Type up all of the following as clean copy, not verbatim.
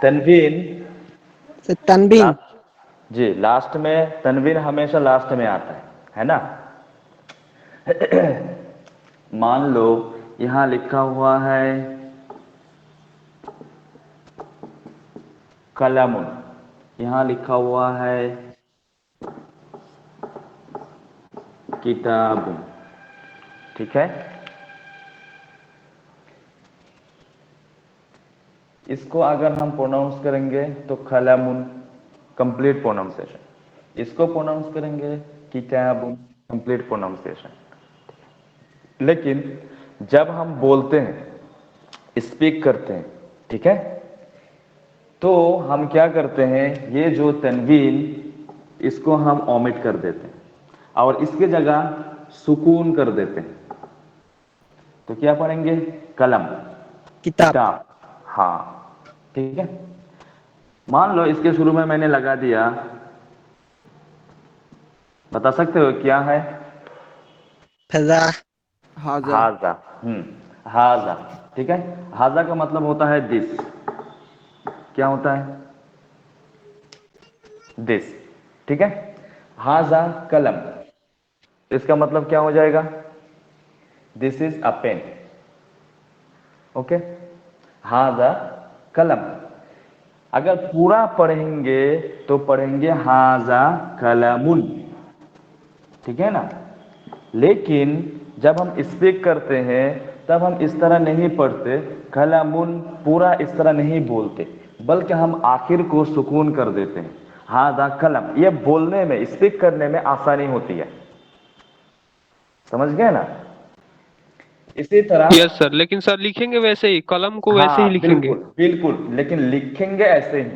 तनवीन sir तनबीन। Last, जी last में तनवीन हमेशा लास्ट में आता है ना। मान लो यहां लिखा हुआ है कलमुन, यहां लिखा हुआ है किताबुन, ठीक है। इसको अगर हम प्रोनाउंस करेंगे तो कलमुन, कंप्लीट प्रोनाउंसिएशन। इसको प्रोनाउंस करेंगे किताबुन, कंप्लीट प्रोनाउंसिएशन। लेकिन जब हम बोलते हैं, स्पीक करते हैं, ठीक है, तो हम क्या करते हैं, ये जो तनवीन इसको हम ओमिट कर देते हैं और इसके जगह सुकून कर देते हैं। तो क्या पढ़ेंगे, कलम, किताब। किताब, हाँ, ठीक है। मान लो इसके शुरू में मैंने लगा दिया, बता सकते हो क्या है? फजा। हाजा। हाजा, हाजा, ठीक है। हाजा का मतलब होता है दिस, क्या होता है, दिस, ठीक है। हाजा कलम, इसका मतलब क्या हो जाएगा, this is a pen, okay. हाजा कलम, अगर पूरा पढ़ेंगे तो पढ़ेंगे हाजा कलमुन, ठीक है ना। लेकिन जब हम स्पीक करते हैं तब हम इस तरह नहीं पढ़ते, कलमुन पूरा इस तरह नहीं बोलते, बल्कि हम आखिर को सुकून कर देते हैं, हाजा कलम। ये बोलने में, स्पीक करने में आसानी होती है, समझ गए ना। इसी तरह, यस सर, लेकिन सर लिखेंगे वैसे ही, कलम को वैसे ही हाँ लिखेंगे। बिल्कुल बिल्कुल, लेकिन लिखेंगे ऐसे ही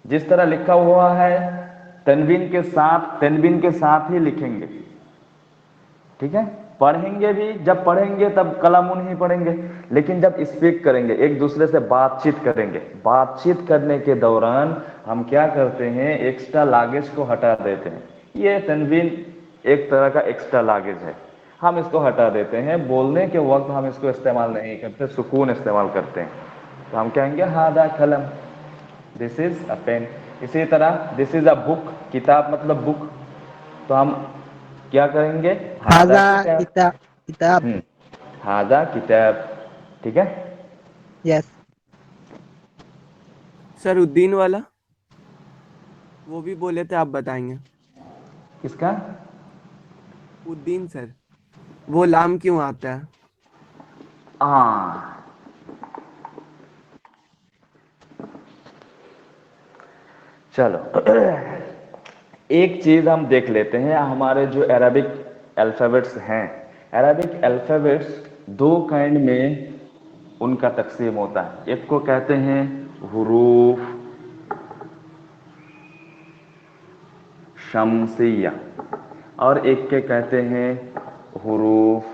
जिस तरह लिखा हुआ है, तनवीन के साथ, तनवीन के साथ ही लिखेंगे, ठीक है। पढ़ेंगे भी, जब पढ़ेंगे तब कलामुन ही पढ़ेंगे, लेकिन जब स्पीक करेंगे, एक दूसरे से बातचीत करेंगे, बातचीत करने के दौरान हम क्या करते हैं, एक्स्ट्रा लागेज को हटा देते हैं। ये तनवीन एक तरह का एक्स्ट्रा लागेज है, हम इसको हटा देते हैं। बोलने के वक्त हम इसको इस्तेमाल नहीं करते, सुकून इस्तेमाल करते हैं। तो हम कहेंगे हादा कलम, दिस इज अ पेन। इसी तरह दिस इज अ बुक, किताब मतलब बुक, तो हम क्या करेंगे, हादा हाजा किताब, किताब। किताब। हादा किताब, ठीक है। यस। सर उद्दीन वाला वो भी बोले थे, आप बताएंगे। किसका? उद्दीन सर, वो लाम क्यों आता है? हाँ, चलो एक चीज हम देख लेते हैं, हमारे जो अरबिक अल्फाबेट्स हैं, अरबिक अल्फाबेट्स दो काइंड में उनका तकसीम होता है। एक को कहते हैं हुरूफ शमसिया और एक के कहते हैं हुरूफ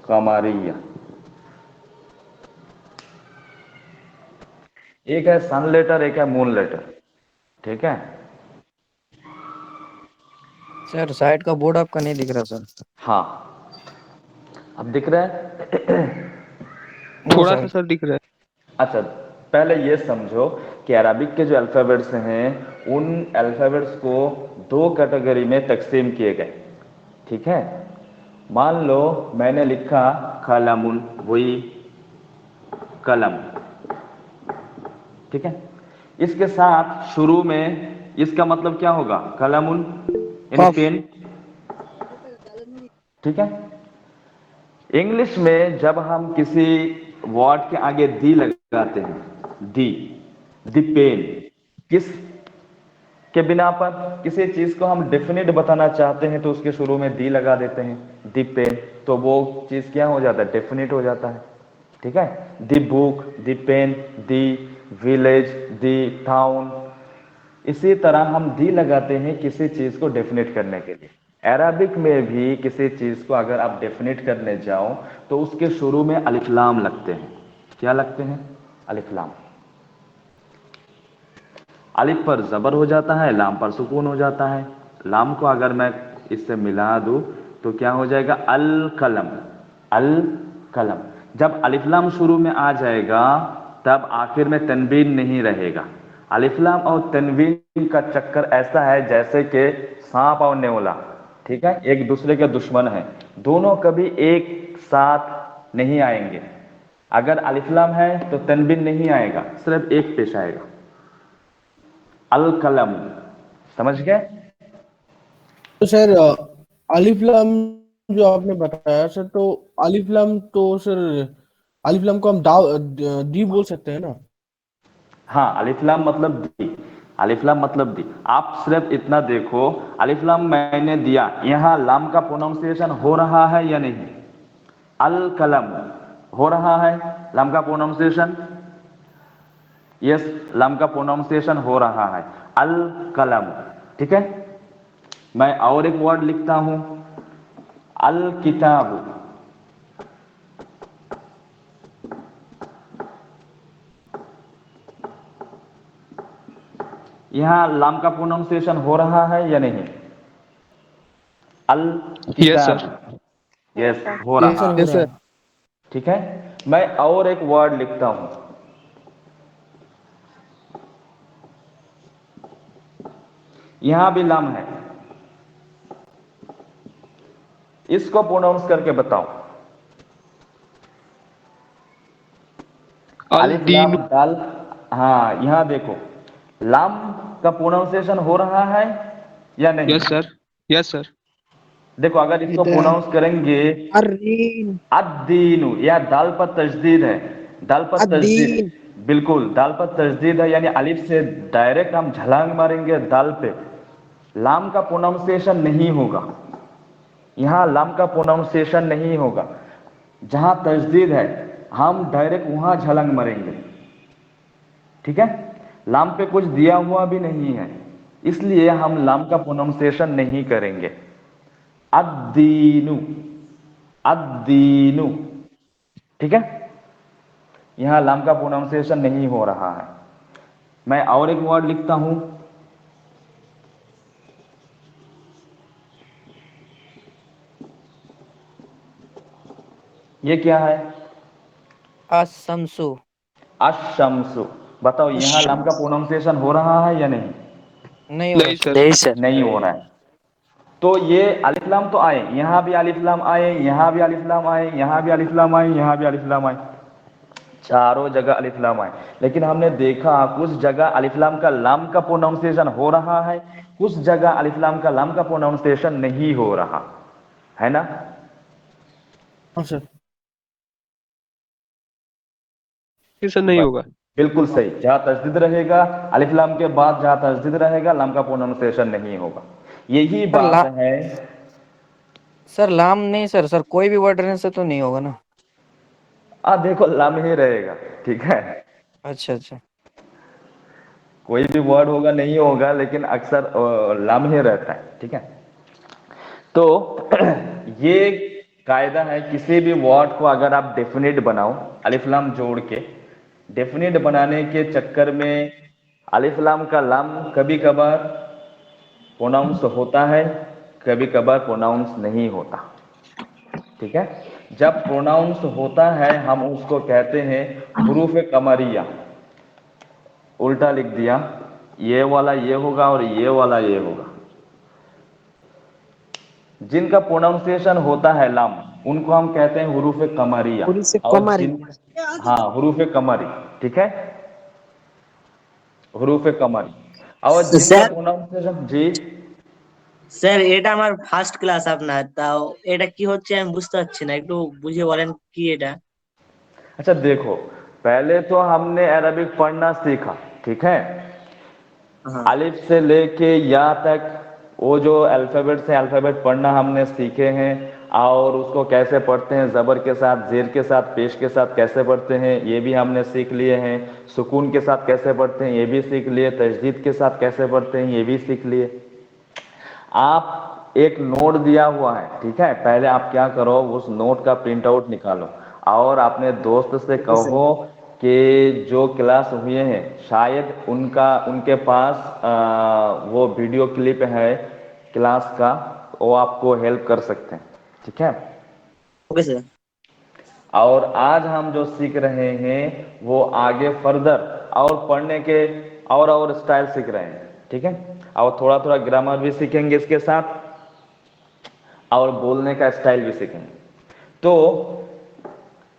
कमरिया। एक है सन लेटर, एक है मून लेटर, ठीक है। सर साइड का बोर्ड आपका नहीं दिख रहा सर। हाँ, अब दिख रहा है। नो थोड़ा सा सर। सर दिख रहा अच्छा, पहले ये समझो कि अरबिक के जो अल्फ़ाबेट्स हैं, उन अल्फ़ाबेट्स को दो कैटेगरी में तकसीम किए गए, ठीक है। मान लो मैंने लिखा कलमुन, वही कलम, ठीक है। इसके साथ शुरू में इसका मतलब क्या होगा, कलमुन यानी कफ। पेन, ठीक है। इंग्लिश में जब हम किसी वर्ड के आगे दी लगाते हैं, दी पेन, किस के बिना पर, किसी चीज को हम डेफिनेट बताना चाहते हैं तो उसके शुरू में दी लगा देते हैं, दी पेन, तो वो चीज क्या हो जाता है, डेफिनेट हो जाता है, ठीक है। The book, the pen, the village, the town. इसी तरह हम दी लगाते हैं किसी चीज को डेफिनेट करने के लिए। अरबिक में भी किसी चीज को अगर आप डेफिनेट करने जाओ तो उसके शुरू में अलिफ लाम लगते हैं। क्या लगते हैं, अलिफ लाम। अलिफ पर जबर हो जाता है, लाम पर सुकून हो जाता है। लाम को अगर मैं इससे मिला दूं तो क्या हो जाएगा, अल कलम, अल कलम। जब अलिफ लाम शुरू में आ जाएगा तब आखिर में तनवीन नहीं रहेगा। अलिफ लाम और तनवीन का चक्कर ऐसा है जैसे कि सांप और नेवला, ठीक है, एक दूसरे के दुश्मन है, दोनों कभी एक साथ नहीं आएंगे। अगर अलिफ लाम है तो तनवीन नहीं आएगा, सिर्फ एक पेश आएगा, अल कलम। समझ गए? तो सर अलिफ लाम जो आपने बताया सर, तो अलिफ लाम तो सर अलिफ लाम को हम दी बोल सकते हैं ना? हाँ, अलिफ लाम मतलब दी, अलिफ लाम मतलब दी। आप सिर्फ इतना देखो, अलिफ लाम मैंने दिया, यहां लाम का प्रोनाउंसिएशन हो रहा है या नहीं? अल कलम हो रहा है लाम का प्रोनाउंसिएशन? यस, लाम का प्रोनाउंसिएशन हो रहा है, अल कलम। ठीक है, मैं और एक वर्ड लिखता हूं, अल किताब। यहां लाम का प्रोनाउंसिएशन हो रहा है या नहीं? अल यस किताब, सर। यस हो यस रहा सर, है। हो रहा है। ठीक है, मैं और एक वर्ड लिखता हूं, यहां भी लाम है, इसको प्रोनाउंस करके बताओ। अल अलिफ लाम दीन। दाल। हाँ, यहां देखो, लाम का प्रोनाउंसिएशन हो रहा है या नहीं? Yes sir. Yes sir. देखो, अगर इसको किताब प्रोनाउंस करेंगे, अर्रीन अद्दीनु, या दाल पर तजदीद है, दाल पर तजदीद, अद्दीन बिल्कुल दाल पर तजदीद है, यानी अलिफ से डायरेक्ट हम झलांग मारेंगे दाल पे, लाम का प्रोनाउंसिएशन नहीं होगा। यहां लाम का प्रोनाउंसिएशन नहीं होगा, जहां तजदीद है हम डायरेक्ट वहां झलंग मारेंगे। ठीक है, लाम पे कुछ दिया हुआ भी नहीं है, इसलिए हम लाम का प्रोनाउंसिएशन नहीं करेंगे। अद्दीनु, अद्दीनु। ठीक है, यहां लाम का प्रोनाउंसिएशन नहीं हो रहा है। मैं और एक वर्ड लिखता हूं, ये क्या है? असमसु। अशम्सु। बताओ, यहां लाम का अशम्स प्रोनाउंसिएशन हो रहा है या नहीं? नहीं हो रहा नहीं सर। सर। नहीं सर नहीं हो रहा है। तो ये अलिफ लाम तो आए, यहां भी अलिफ लाम आए, यहां भी अलिफ लाम आए, यहां भी अलिफ लाम आए, यहां भी अलिफ लाम आए, चारों जगह अलिफ लाम आए। लेकिन हमने देखा कुछ जगह अलिफ लाम का लाम का प्रोनाउंसिएशन हो रहा है, कुछ जगह अलिफ लाम का लाम का प्रोनाउंसिएशन नहीं हो रहा है ना? हाँ सर। ये सर नहीं बस, होगा। बिल्कुल सही, जहां तजदीद रहेगा अलिफ लाम के बाद, जहां तजदीद रहेगा लाम का प्रोनाउंसिएशन नहीं होगा। यही सर बात है। सर लाम नहीं सर, सर कोई भी वर्ड रहने से तो नहीं होगा ना? देखो, लाम ही रहेगा। ठीक है, अच्छा अच्छा। कोई भी वर्ड होगा नहीं होगा, लेकिन अक्सर लाम ही रहता है। ठीक है, तो ये कायदा है, किसी भी वर्ड को अगर आप डेफिनेट बनाओ अलिफ लाम जोड़ के, डेफिनेट बनाने के चक्कर में अलिफ लाम का लाम कभी कभार प्रोनाउंस होता है, कभी कभार प्रोनाउंस नहीं होता। ठीक है, जब प्रोनाउंस होता है हम उसको कहते हैं हुरूफ कमरिया। उल्टा लिख दिया, ये वाला ये होगा और ये वाला ये होगा। जिनका प्रोनाउंसिएशन होता है लाम, उनको हम कहते हैं हुरूफ कमरिया। पूरी से और कमरी जिन, हाँ, हुरूफ कमरी। ठीक है, हुरूफ कमरी। और जिनका স্যার प्रोनाउंसिएशन, जी। স্যার এটা আমার ফার্স্ট ক্লাস আপনার, তাও এটা কি হচ্ছে আমি বুঝতে পারছি না, একটু বুঝিয়ে বলেন কি এটা। अच्छा देखो, पहले तो हमने अरबिक पढ़ना सीखा, ठीक है, हाँ अलिफ से लेके या तक, वो जो अल्फाबेट से अल्फाबेट पढ़ना हमने सीखे हैं, और उसको कैसे पढ़ते हैं, जबर के साथ, जेर के साथ, पेश के साथ कैसे पढ़ते हैं ये भी हमने सीख लिए हैं, सुकून के साथ कैसे पढ़ते हैं ये भी सीख लिए, तजदीद के साथ कैसे पढ़ते हैं ये भी सीख लिए। आप एक नोट दिया हुआ है, ठीक है, पहले आप क्या करो, उस नोट का प्रिंट आउट निकालो और अपने दोस्त से कहो कि जो क्लास हुए हैं शायद उनका उनके पास वो वीडियो क्लिप है क्लास का, वो आपको हेल्प कर सकते हैं। ठीक है, ওকে স্যার। और आज हम जो सीख रहे हैं वो आगे फर्दर और पढ़ने के और स्टाइल सीख रहे हैं, ठीक है। और थोड़ा थोड़ा ग्रामर भी सीखेंगे इसके साथ और बोलने का स्टाइल भी सीखेंगे। तो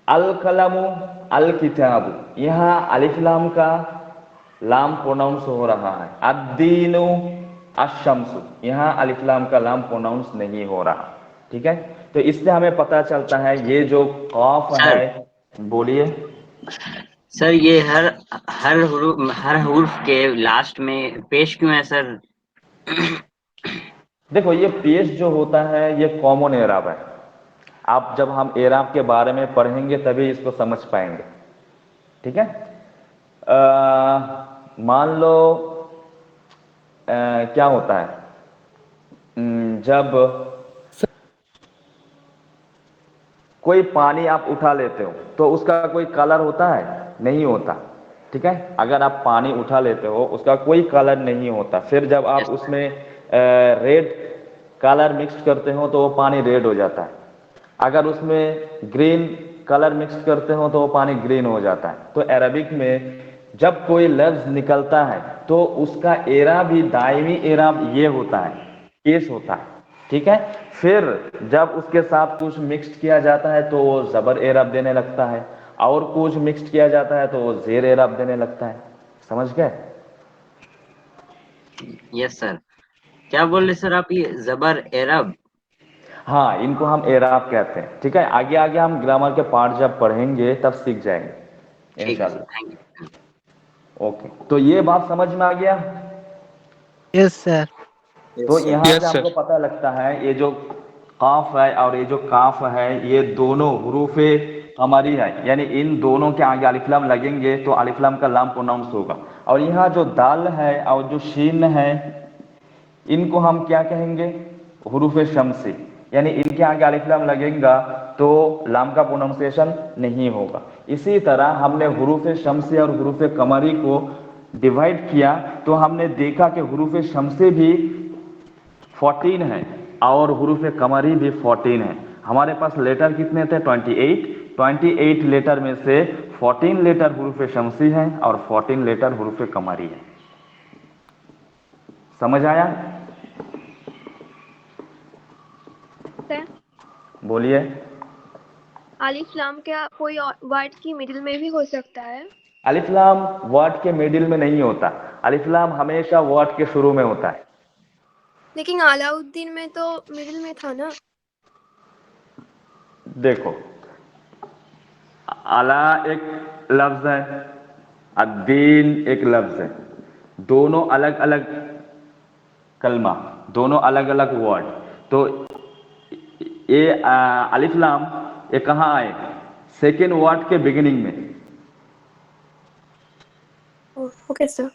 अल कलमु अल किताबु, यहाँ अलिफ लाम का लाम प्रोनाउंस हो रहा है। अद्दीनु अशम्सु, यहाँ अलिफ लाम का लाम प्रोनाउंस नहीं हो रहा, ठीक है। तो इससे हमें पता चलता है ये जो कॉफ है, बोलिए सर ये हर हुर्फ के लास्ट में पेश क्यों है सर? देखो ये पेश जो होता है ये कॉमन एराब है। आप जब हम एराब के बारे में पढ़ेंगे तभी इसको समझ पाएंगे, ठीक है। मान लो क्या होता है जब कोई पानी आप उठा लेते हो तो उसका कोई कलर होता है? नहीं होता, ठीक है। अगर आप पानी उठा लेते हो उसका कोई कलर नहीं होता। फिर जब आप उसमें रेड कलर मिक्स करते हो तो वो पानी रेड हो जाता है। अगर उसमें ग्रीन कलर मिक्स करते हो तो वो पानी ग्रीन हो जाता है। तो अरबिक में जब कोई लफ्ज निकलता है तो उसका एराब भी दायमी एराब ये होता है, पेश होता है, ठीक है। फिर जब उसके साथ कुछ मिक्स किया जाता है तो वो जबर एराब देने लगता है, और कुछ मिक्स किया जाता है तो वो जेर एराब देने लगता है। समझ गए? Yes sir. क्या बोल रहे सर आप, ये जबर एराब? हाँ, इनको हम एराब कहते हैं, ठीक है। आगे आगे हम ग्रामर के पार्ट जब पढ़ेंगे तब सीख जाएंगे इंशाल्लाह। ओके, तो ये बात समझ में आ गया? Yes sir. तो यहाँ Yes, से हमको sir. पता लगता है ये जो काफ है और ये जो काफ है ये दोनों हुरूफे कमरी है, यानी इन दोनों के आगे अलिफ लाम लगेंगे तो अलिफ लाम का लाम प्रोनाउंस होगा। और यहाँ जो दाल है और जो शीन है इनको हम क्या कहेंगे? हुरूफे शम्सी, यानी इनके आगे अलिफ लाम लगेगा तो लाम का प्रोनाउंसिएशन नहीं होगा। इसी तरह हमने हुरूफे शम्सी और हुरूफे कमरी को डिवाइड किया तो हमने देखा कि हुरूफे शम्सी भी 14 है और हुरूफे कमरी भी 14 है। हमारे पास लेटर कितने थे? 28 लेटर में से 14 लेटर हुरूफे शम्सी हैं और 14 लेटर हुरूफे कमरी है। समझ आया? सर, बोलिए। अलिफ लाम क्या कोई वर्ड की मिडिल में भी हो सकता है? अलिफ लाम वर्ड के मिडिल में नहीं होता, अलिफ लाम हमेशा वर्ड के शुरू में होता है। लेकिन अलाउद्दीन में तो मिडिल में था ना। देखो, अला एक लफ्ज है, अद्दीन एक लफ्ज है, दोनों अलग अलग कलमा, दोनों अलग अलग वर्ड। तो ये अलिफ लाम ये कहाँ आए? सेकेंड वर्ड के बिगिनिंग में। Okay sir.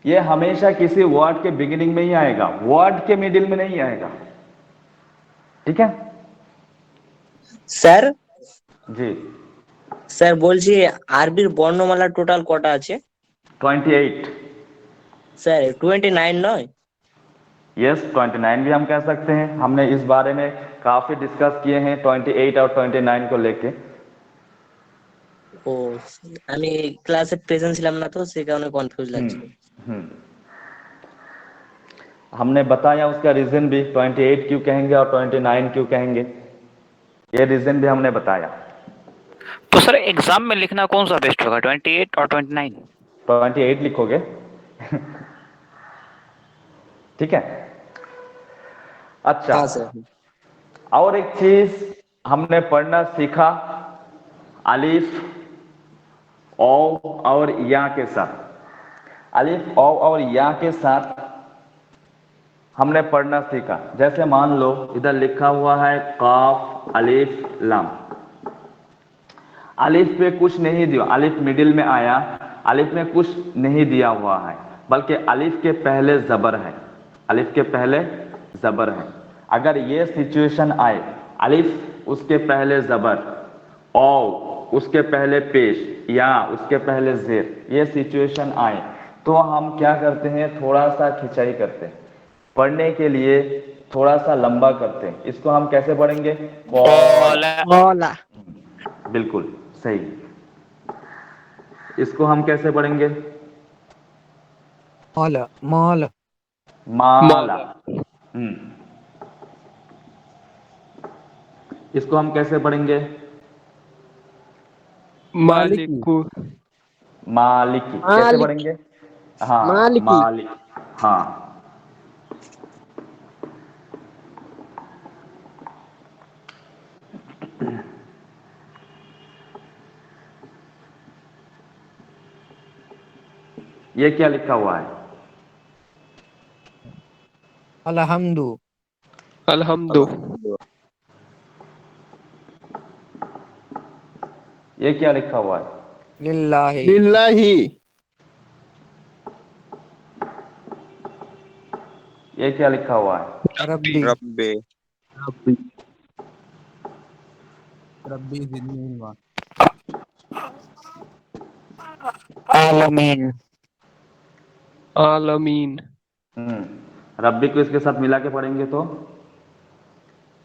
ये हमेशा किसी वर्ड के बिगिनिंग में ही आएगा, वर्ड के मिडिल में नहीं आएगा, ठीक है। স্যার जी স্যার বলছি আরবির বর্ণমালা টোটাল কটা আছে? 28। স্যার 29 নয়? यस 29 भी हम कह सकते हैं। हमने इस बारे में काफी डिस्कस किए हैं 28 और 29 को लेके। ও আমি ক্লাসে প্রেজেন্ট ছিলাম না তো সেই কারণে কনফিউজ লাগছিল। हमने बताया उसका रीजन भी, 28 क्यों कहेंगे और 29 क्यों कहेंगे, ये रीजन भी हमने बताया। तो सर एग्जाम में लिखना कौन सा बेस्ट होगा, 28 और 29? 28 लिखोगे ठीक है। अच्छा, हाँ सर। और एक चीज हमने पढ़ना सीखा, अलिफ औ और या के साथ, अलिफ औ और या के साथ हमने पढ़ना सीखा। जैसे मान लो इधर लिखा हुआ है काफ अलिफ लाम, अलिफ पे कुछ नहीं दिया, अलिफ मिडिल में आया, अलिफ में कुछ नहीं दिया हुआ है, बल्कि अलिफ के पहले जबर है, अलिफ के पहले जबर है। अगर ये सिचुएशन आए, अलिफ उसके पहले जबर, औ उसके पहले पेश, या उसके पहले जेर, ये सिचुएशन आए तो हम क्या करते हैं? थोड़ा सा खिंचाई करते हैं, पढ़ने के लिए थोड़ा सा लंबा करते हैं। इसको हम कैसे पढ़ेंगे? ओला। बिल्कुल सही। इसको हम कैसे पढ़ेंगे? मौला मौला माला। मौला हम्म। इसको हम कैसे पढ़ेंगे? मालिकी मालिक मालिक। कैसे मालिक पढ़ेंगे? हाँ, मालिकी मालिक। हाँ। ये क्या लिखा हुआ है? अलहम्दु अलहम्दु ये क्या लिखा हुआ है? लिल्लाहि लिल्लाही ये क्या लिखा हुआ है? रब्बी रब्बे रब्बी जिदनी इल्मा। आलमीन आलमीन रब्बी को इसके साथ मिला के पढ़ेंगे तो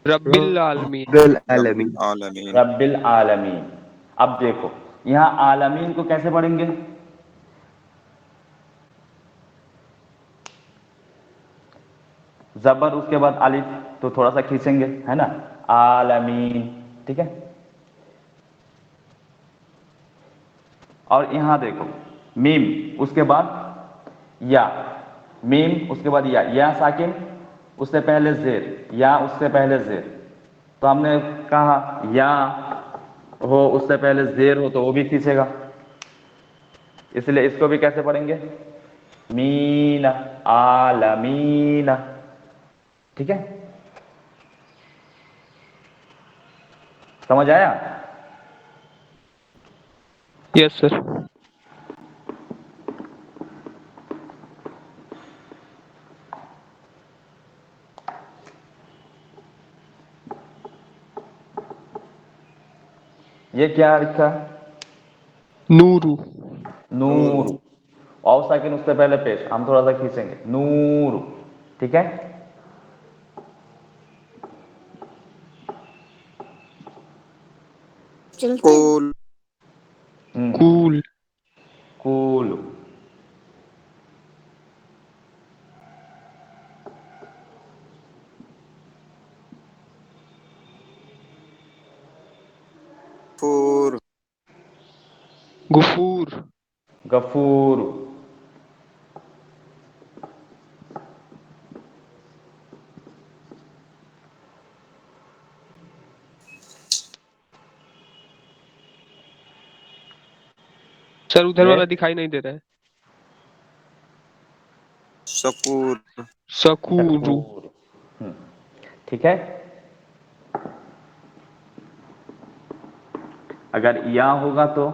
रब्बिल आलमीन रब्बिल रब्बुल आलमीन। आलमीन रब्बिल आलमीन। अब देखो यहाँ आलमीन को कैसे पढ़ेंगे? जबर उसके बाद अलिफ, तो थोड़ा सा खींचेंगे, है ना? आलमीन। ठीक है। और यहां देखो मीम उसके बाद या, मीम उसके बाद या साकिन, उससे पहले जेर, या उससे पहले जेर। तो हमने कहा या हो उससे पहले जेर हो तो वो भी खींचेगा, इसलिए इसको भी कैसे पढ़ेंगे? मीना, आलमीना। ठीक है, समझ आया? Yes sir. ये क्या लिखा है? नूरू नूर। और साकिन उससे पहले पेश, हम थोड़ा सा खींचेंगे, नूर। ठीक है। Cool cool cool. फूर गुफूर गफूर। सर उधर ये वाला दिखाई नहीं दे रहा है। शकूर शकूरू शकूर। ठीक है। अगर या होगा तो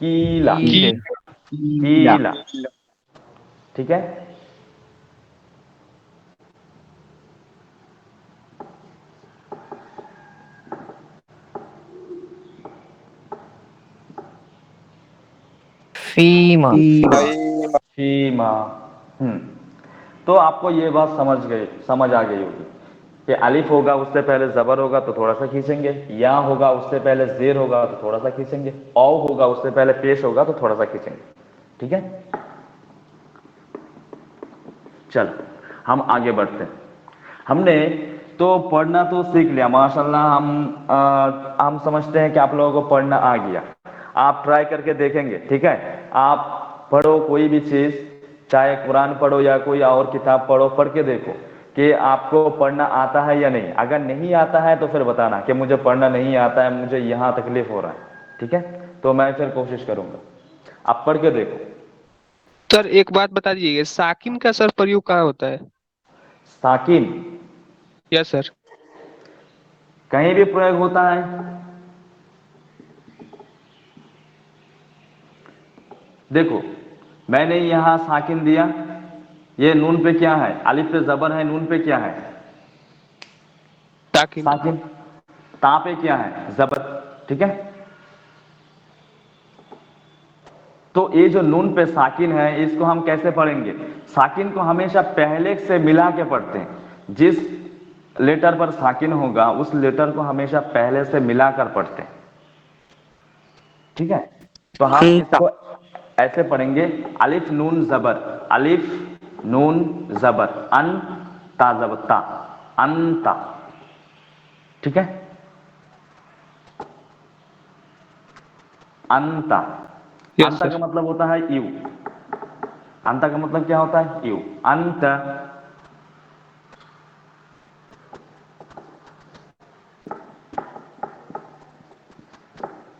कीला। कील कीला। ठीक है। फीमा फईमा फीमा। तो आपको ये बात समझ आ गई होगी कि अलिफ होगा उससे पहले जबर होगा तो थोड़ा सा खींचेंगे, या होगा उससे पहले जेर होगा तो थोड़ा सा खींचेंगे, औ होगा उससे पहले पेश होगा तो थोड़ा सा खींचेंगे। ठीक है। चल हम आगे बढ़ते हैं। हमने तो पढ़ना तो सीख लिया माशाल्लाह। हम समझते हैं कि आप लोगों को पढ़ना आ गया। आप ट्राई करके देखेंगे, ठीक है? आप पढ़ो कोई भी चीज, चाहे कुरान पढ़ो या कोई और किताब पढ़ो, पढ़ के देखो कि आपको पढ़ना आता है या नहीं। अगर नहीं आता है तो फिर बताना कि मुझे पढ़ना नहीं आता है, मुझे यहाँ तकलीफ हो रहा है। ठीक है, तो मैं फिर कोशिश करूंगा। आप पढ़ के देखो। सर एक बात बता दीजिए, साकिन का सर प्रयोग कहाँ होता है? साकिन यस सर। कहीं भी प्रयोग होता है। देखो मैंने यहां साकिन दिया, ये नून पे क्या है? अलिफ पे जबर है, नून पे क्या है? साकिन साकिन। ता पे क्या है? जबर। ठीक है। तो ये जो नून पे साकिन है इसको हम कैसे पढ़ेंगे? साकिन को हमेशा पहले से मिला के पढ़ते हैं। जिस लेटर पर साकिन होगा उस लेटर को हमेशा पहले से मिलाकर पढ़ते हैं। ठीक है, तो हम इसको ऐसे पढ़ेंगे, अलिफ नून जबर, अलिफ नून जबर, अन ता जबर ता, अंता। ठीक है, अंता। अंता का मतलब होता है यू। अंता का मतलब क्या होता है? यू। अंत।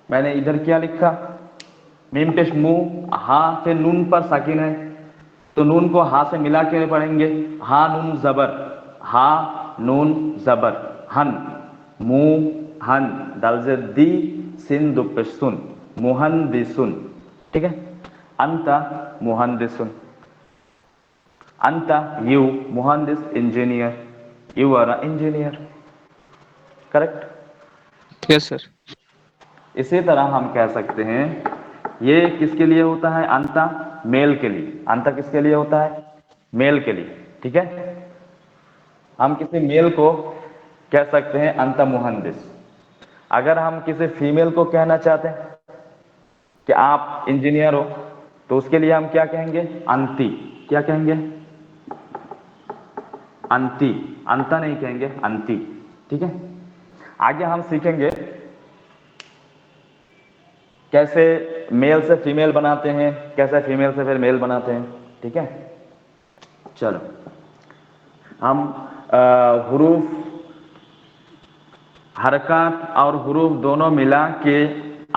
मैंने इधर क्या लिखा? मीम पेश मुंह, हा से नून पर साकिन है तो नून को हा से मिला के पढ़ेंगे। हा नून जबर, हा नून जबर, हन, मुंह हन, दाल से दी, सिन दु पे सुन, मुहंदिसुन। ठीक है, अंता मुहंदिसुन, अंता यू, मुहंदिस engineer, you are engineer. Correct? Yes sir. इसी तरह हम कह सकते हैं, ये किसके लिए होता है? अंता मेल के लिए। अंता किसके लिए होता है? मेल के लिए। ठीक है, हम किसी मेल को कह सकते हैं अंता मुहंदिस। अगर हम किसी फीमेल को कहना चाहते हैं कि आप इंजीनियर हो तो उसके लिए हम क्या कहेंगे? अंती। क्या कहेंगे? अंती। अंता नहीं कहेंगे, अंती। ठीक है, आगे हम सीखेंगे कैसे मेल से फीमेल बनाते हैं, कैसे फीमेल से फिर मेल बनाते हैं। ठीक है, चलो हम हुरूफ, हरकत और हुरूफ दोनों मिला के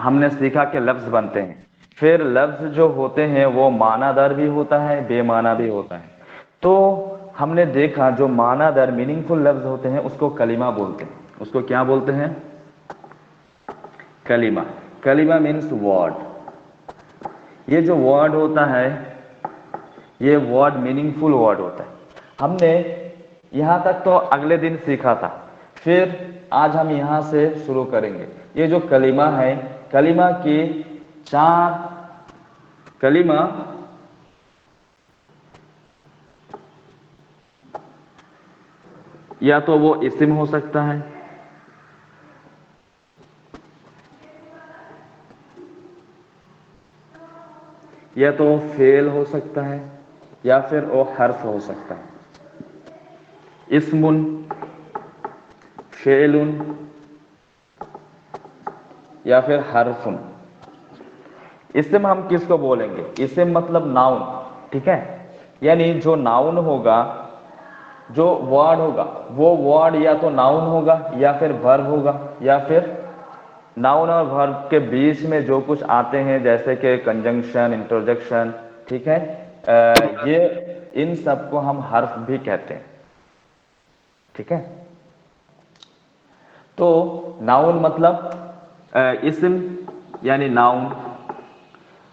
हमने सीखा कि लफ्ज बनते हैं। फिर लफ्ज जो होते हैं वो मानादार भी होता है, बेमाना भी होता है। तो हमने देखा जो मानादार मीनिंगफुल लफ्ज होते हैं उसको कलीमा बोलते हैं। उसको क्या बोलते हैं? कलीमा। कलीमा मीन्स वर्ड। ये जो वर्ड होता है ये वर्ड मीनिंगफुल वर्ड होता है। हमने यहां तक तो अगले दिन सीखा था, फिर आज हम यहां से शुरू करेंगे। ये जो कलीमा है, कलीमा की 4 कलीमा या तो वो इस्म हो सकता है, या तो फेल हो सकता है, या फिर वो हर्फ हो सकता है। इस्मुन, फेलुन या फिर हर्फुन। इस्म हम किसको बोलेंगे? इस्म मतलब नाउन। ठीक है, यानी जो नाउन होगा, जो वर्ड होगा, वो वर्ड या तो नाउन होगा या फिर वर्ब होगा, या फिर नाउन और वर्ब के बीच में जो कुछ आते हैं जैसे कि कंजंक्शन, इंटरजेक्शन। ठीक है, ये इन सब को हम हर्फ भी कहते हैं। ठीक है, तो नाउन मतलब इस्म यानी नाउन।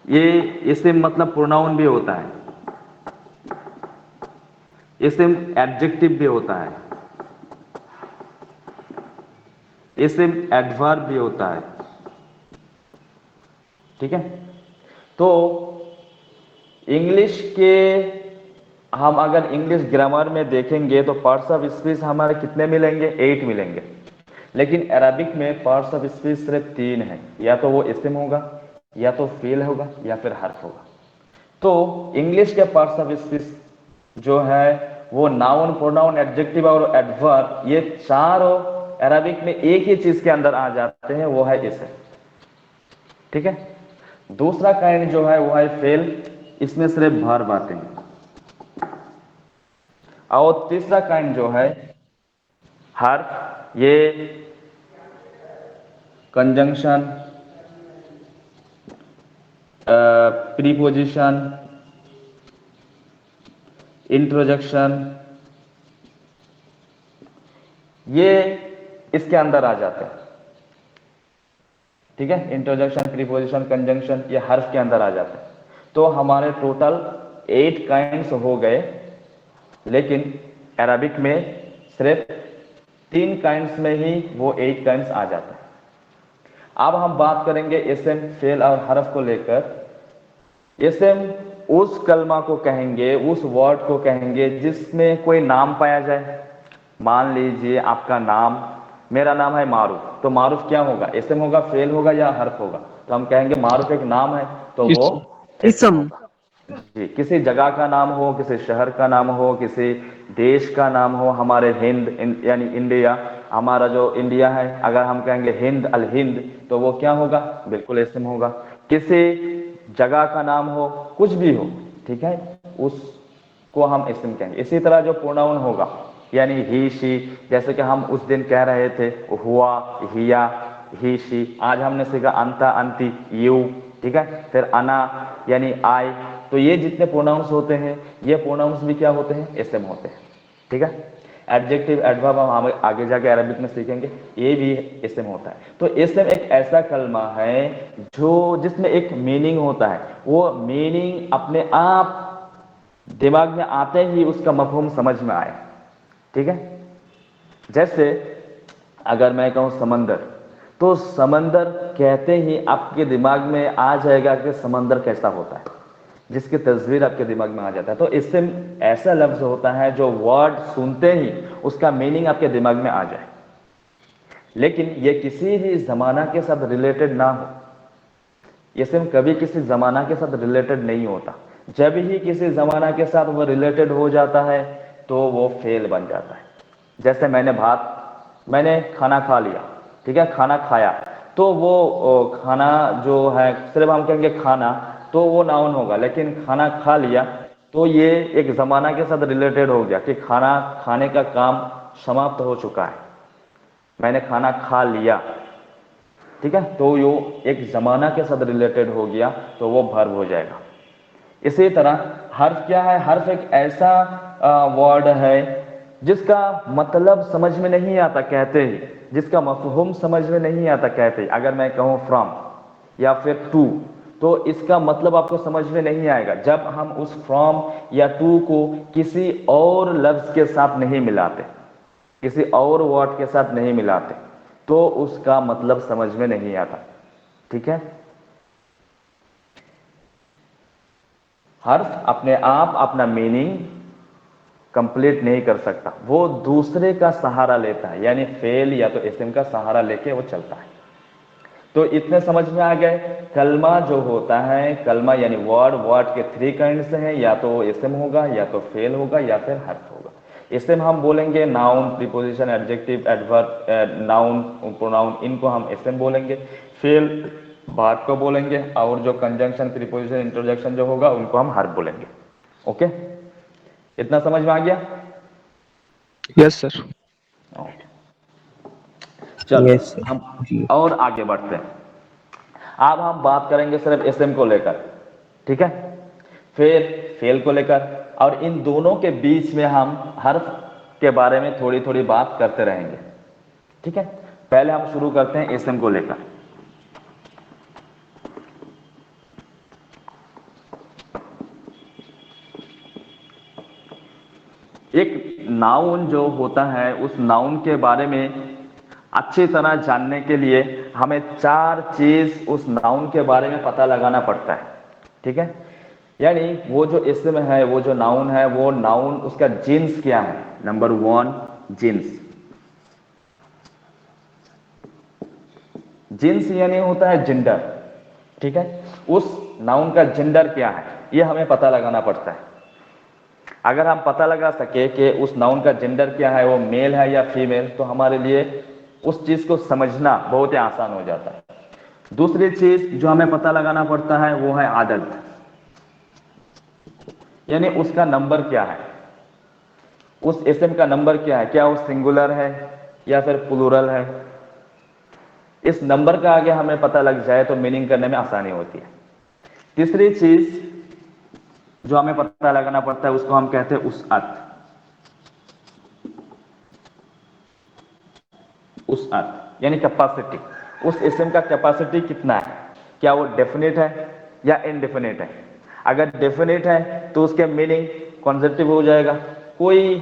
ये इस्म मतलब प्रोनाउन भी होता है, इस्म एडजेक्टिव भी होता है, इस्म एडवर्ब भी होता है। ठीक है, तो इंग्लिश के हम अगर इंग्लिश ग्रामर में देखेंगे तो पार्ट्स ऑफ स्पीच हमारे कितने मिलेंगे? 8 मिलेंगे। लेकिन अरबिक में पार्ट्स ऑफ स्पीच सिर्फ 3 है, या तो वो इस्म होगा, या तो फेल होगा, या फिर हर्फ होगा। तो इंग्लिश के पार्ट्स ऑफ स्पीच जो है वो नाउन, प्रोनाउन, एडजेक्टिव और एडवर्ब, ये चारों अरबिक में एक ही चीज के अंदर आ जाते हैं, वो है इस्म। ठीक है, दूसरा काइंड जो है वो है फेल, इसमें सिर्फ वर्ब आते हैं। और तीसरा काइंड जो है हर्फ, ये कंजंक्शन, प्रीपोजिशन, इंट्रोजेक्शन, ये इसके अंदर आ जाते हैं। ठीक है, इंट्रोजेक्शन, प्रीपोजिशन, कंजंक्शन, ये हर्फ के अंदर आ जाते हैं। तो हमारे टोटल 8 काइंड्स हो गए, लेकिन अरबिक में सिर्फ 3 काइंड्स में ही वो 8 काइंड्स आ जाते हैं। अब हम बात करेंगे इस्म, फेल और हर्फ को लेकर इसम उस कलमा को कहेंगे, उस वर्ड को कहेंगे जिसमें कोई नाम पाया जाए। मान लीजिए आपका नाम, मेरा नाम है मारूफ, तो मारूफ क्या होगा? इसम होगा, फेल होगा या हर्फ होगा? तो हम कहेंगे मारूफ एक नाम है, तो वो इसम होगा। जी, किसी जगह का नाम हो, किसी शहर का नाम हो, किसी देश का नाम हो, हमारे हिंद यानी इंडिया, हमारा जो इंडिया है, अगर हम कहेंगे हिंद अल हिंद, तो वो क्या होगा? बिल्कुल इसम होगा। किसी जगह का नाम हो, कुछ भी हो, ठीक है, उसको हम इसम कहेंगे। इसी तरह जो प्रोनाउन होगा, यानी ही शी, जैसे कि हम उस दिन कह रहे थे हुआ, हिया, ही शी, आज हमने सीखा अंता, अंती, यू, ठीक है, फिर अना यानी आई। तो ये जितने प्रोनाउंस होते हैं, ये प्रोनाउंस भी क्या होते हैं? इसम होते हैं, ठीक है। एडजेक्टिव, एडवर्ब हम आगे जाके अरबिक में सीखेंगे, ये भी इसम होता है। तो इसम एक ऐसा कलमा है जो जिसमें एक मीनिंग होता है, वो मीनिंग अपने आप दिमाग में आते ही उसका मफहूम समझ में आए, ठीक है। जैसे अगर मैं कहूं समंदर, तो समंदर कहते ही आपके दिमाग में आ जाएगा कि समंदर कैसा होता है, जिसकी तस्वीर आपके दिमाग में आ जाता है। तो इसम ऐसा लफ्ज होता है जो वर्ड सुनते ही उसका मीनिंग आपके दिमाग में आ जाए, लेकिन ये किसी भी जमाना के साथ रिलेटेड ना हो। इसम कभी किसी जमाना के साथ रिलेटेड नहीं होता। जब ही किसी जमाना के साथ वो रिलेटेड हो जाता है तो वो फेल बन जाता है। जैसे मैंने खाना खा लिया, ठीक है, खाना खाया, तो वो खाना जो है, सिर्फ हम कहेंगे खाना, तो वो नाउन होगा, लेकिन खाना खा लिया तो ये एक जमाना के साथ रिलेटेड हो गया कि खाना खाने का काम समाप्त हो चुका है, मैंने खाना खा लिया, ठीक है, तो यो एक जमाना के साथ रिलेटेड हो गया, तो वो वर्ब हो जाएगा। इसी तरह हर्फ क्या है? हर्फ एक ऐसा वर्ड है जिसका मतलब समझ में नहीं आता कहते ही, जिसका मफहूम समझ में नहीं आता कहते ही। अगर मैं कहूं फ्रॉम या फिर टू, तो इसका मतलब आपको समझ में नहीं आएगा जब हम उस फ्रॉम या टू को किसी और लफ्ज के साथ नहीं मिलाते, किसी और वर्ड के साथ नहीं मिलाते, तो उसका मतलब समझ में नहीं आता, ठीक है। हर्फ अपने आप अपना मीनिंग कंप्लीट नहीं कर सकता, वो दूसरे का सहारा लेता है, यानी फेल या तो इसम का सहारा लेके वो चलता है। तो इतने समझ में आ गए। कलमा जो होता है, कलमा यानी वर्ड के थ्री काइंड्स हैं, या तो इसम होगा, या तो फेल होगा, या फिर हर्फ होगा। इसम हम बोलेंगे noun, preposition, adjective, adverb, noun, pronoun, इनको हम इसम बोलेंगे। फेल बात को बोलेंगे, और जो कंजंक्शन, प्रीपोजिशन, इंटरजेक्शन जो होगा उनको हम हर्फ बोलेंगे। ओके, इतना समझ में आ गया? Yes sir. चलो हम और आगे बढ़ते हैं। अब हम बात करेंगे सिर्फ इसम को लेकर, ठीक है, फिर फेल को लेकर, और इन दोनों के बीच में हम हर्फ के बारे में थोड़ी थोड़ी बात करते रहेंगे, ठीक है। पहले हम शुरू करते हैं इसम को लेकर। एक नाउन जो होता है, उस नाउन के बारे में अच्छी तरह जानने के लिए हमें चार चीज उस नाउन के बारे में पता लगाना पड़ता है, ठीक है। यानी वो जो इसम है, वो जो नाउन है, वो नाउन उसका जिन्स क्या है? Number 1, jeans. जिन्स यानी होता है जेंडर, ठीक है। उस नाउन का जेंडर क्या है, ये हमें पता लगाना पड़ता है। अगर हम पता लगा सके कि उस नाउन का जेंडर क्या है, वो मेल है या फीमेल, तो हमारे लिए उस चीज को समझना बहुत ही आसान हो जाता है। दूसरी चीज जो हमें पता लगाना पड़ता है वो है आदद, यानी उसका नंबर क्या है, उस इसम का नंबर क्या है, क्या वो सिंगुलर है या फिर प्लूरल है। इस नंबर का आगे हमें पता लग जाए तो मीनिंग करने में आसानी होती है। तीसरी चीज जो हमें पता लगाना पड़ता है उसको हम कहते हैं उसअत। उसअत यानी कैपेसिटी, उस इसम का कैपेसिटी कितना है, क्या वो डेफिनेट है या इनडेफिनेट है। अगर डेफिनेट है तो उसके मीनिंग कॉन्सेप्टिव हो जाएगा, कोई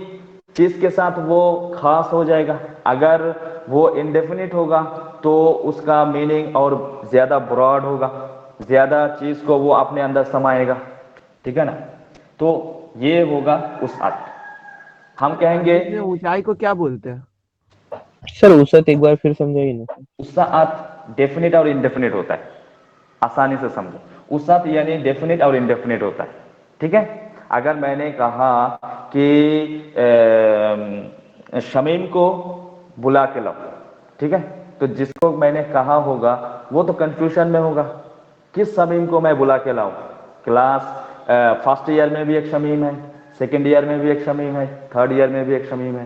चीज के साथ वो खास हो जाएगा। अगर वो इनडेफिनेट होगा तो उसका मीनिंग और ज्यादा ब्रॉड होगा, ज्यादा चीज को वो अपने अंदर समाएगा, ठीक है ना। तो ये होगा वुसअत। हम कहेंगे अरबी में ऊंचाई को क्या बोलते हैं? सर उसत एक बार फिर समझाइए ना। वुसअत डेफिनेट और इनडेफिनेट होता है, आसानी से समझो। वुसअत यानी डेफिनेट और इनडेफिनेट होता है, ठीक है। अगर मैंने कहा कि शमीम को बुला के लाओ, ठीक है, तो जिसको मैंने कहा होगा वो तो कंफ्यूजन में होगा, किस शमीम को मैं बुला के लाऊं। क्लास फर्स्ट ईयर में भी एक शमीम है, सेकेंड ईयर में भी एक शमीम है, थर्ड ईयर में भी एक शमीम है,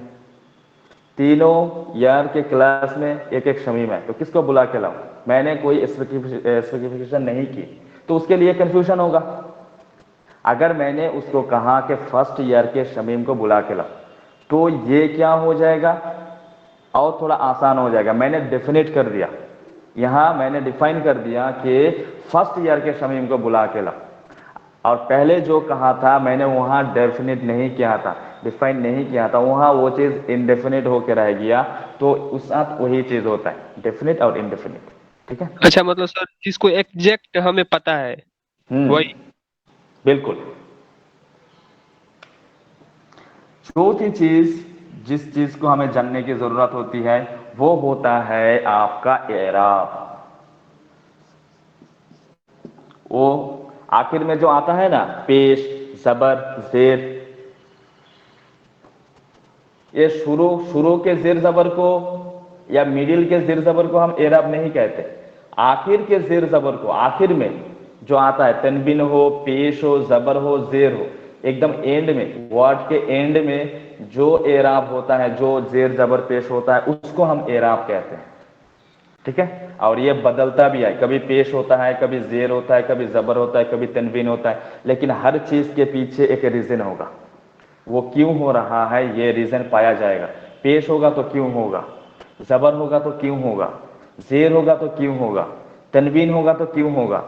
तीनों ईयर के क्लास में एक एक शमीम है, तो किसको बुला के लाऊं। मैंने कोई स्पेसिफिकेशन नहीं की, तो उसके लिए कंफ्यूजन होगा। अगर मैंने उसको कहा कि फर्स्ट ईयर के शमीम को बुला के लाओ, तो ये क्या हो जाएगा और थोड़ा आसान हो जाएगा। मैंने डेफिनेट कर दिया, यहां मैंने डिफाइन कर दिया कि फर्स्ट ईयर के शमीम को बुला के लाओ, और पहले जो कहा था मैंने वहां डेफिनेट नहीं किया था, डिफाइन नहीं किया था, वहां वो चीज इनडेफिनेट होकर रह गया। तो उस साथ वही चीज होता है, डेफिनेट और इनडेफिनेट, ठीक है। अच्छा, मतलब सर जिसको एग्जैक्ट हमें पता है वही। बिल्कुल। चौथी चीज, जिस चीज को हमें जानने की जरूरत होती है, वो होता है आपका एराब। वो आखिर में जो आता है ना, पेश, जबर, जेर, ये शुरू के जेर जबर को या मिडिल के जेर जबर को हम एराब नहीं कहते। आखिर के जेर जबर को, आखिर में जो आता है, तनबीन हो, पेश हो, जबर हो, जेर हो, एकदम एंड में, वर्ड के एंड में जो एराब होता है, जो जेर जबर पेश होता है, उसको हम एराब कहते हैं, ठीक है। और ये बदलता भी है, कभी पेश होता है, कभी जेर होता है, कभी जबर होता है, कभी तनवीन होता है, लेकिन हर चीज के पीछे एक रीजन होगा। वो क्यों हो रहा है ये रीजन पाया जाएगा। पेश होगा तो क्यों होगा, जबर होगा तो क्यों होगा, जेर होगा तो क्यों होगा, तनवीन होगा तो क्यों होगा,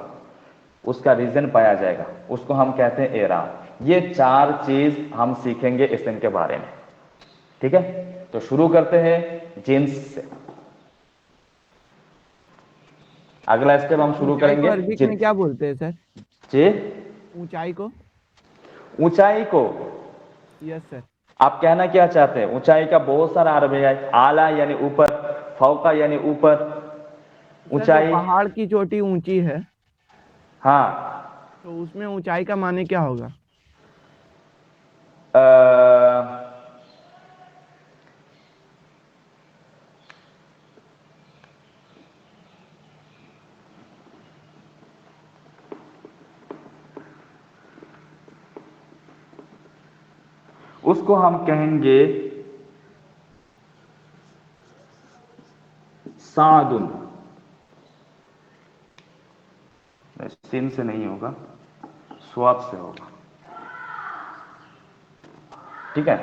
उसका रीजन पाया जाएगा, उसको हम कहते हैं एराब। ये चार चीज हम सीखेंगे इसम के बारे में, ठीक है। तो शुरू करते हैं जिन्स से। अगला स्टेप हम शुरू ऊंचाई को करेंगे अरबिक में क्या बोलते हैं सर? जी, ऊंचाई को? ऊंचाई को यस सर। आप कहना क्या चाहते हैं। ऊंचाई का बहुत सारा अर्थ है। आला यानी ऊपर, फौका यानी ऊपर, सर जो ऊंचाई। पहाड़ की चोटी ऊंची है, हाँ, तो उसमें ऊंचाई का माने क्या होगा? उसको हम कहेंगे सादुन। सिन से नहीं होगा, स्वाद से होगा, ठीक है।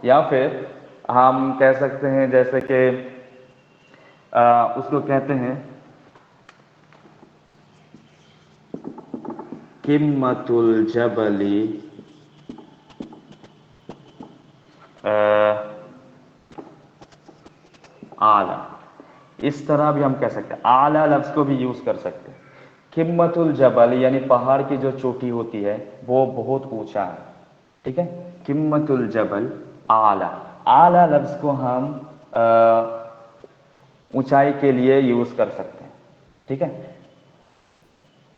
या फिर हम कह सकते हैं जैसे कि उसको कहते हैं किम्मतुल जबली आला। इस तरह भी हम कह सकते हैं, आला लफ्ज को भी यूज कर सकते हैं। किम्मतुल जबल यानी पहाड़ की जो चोटी होती है वो बहुत ऊंचा है, ठीक है। किम्मतुल जबल आला, आला लफ्ज को हम ऊंचाई के लिए यूज कर सकते हैं, ठीक है।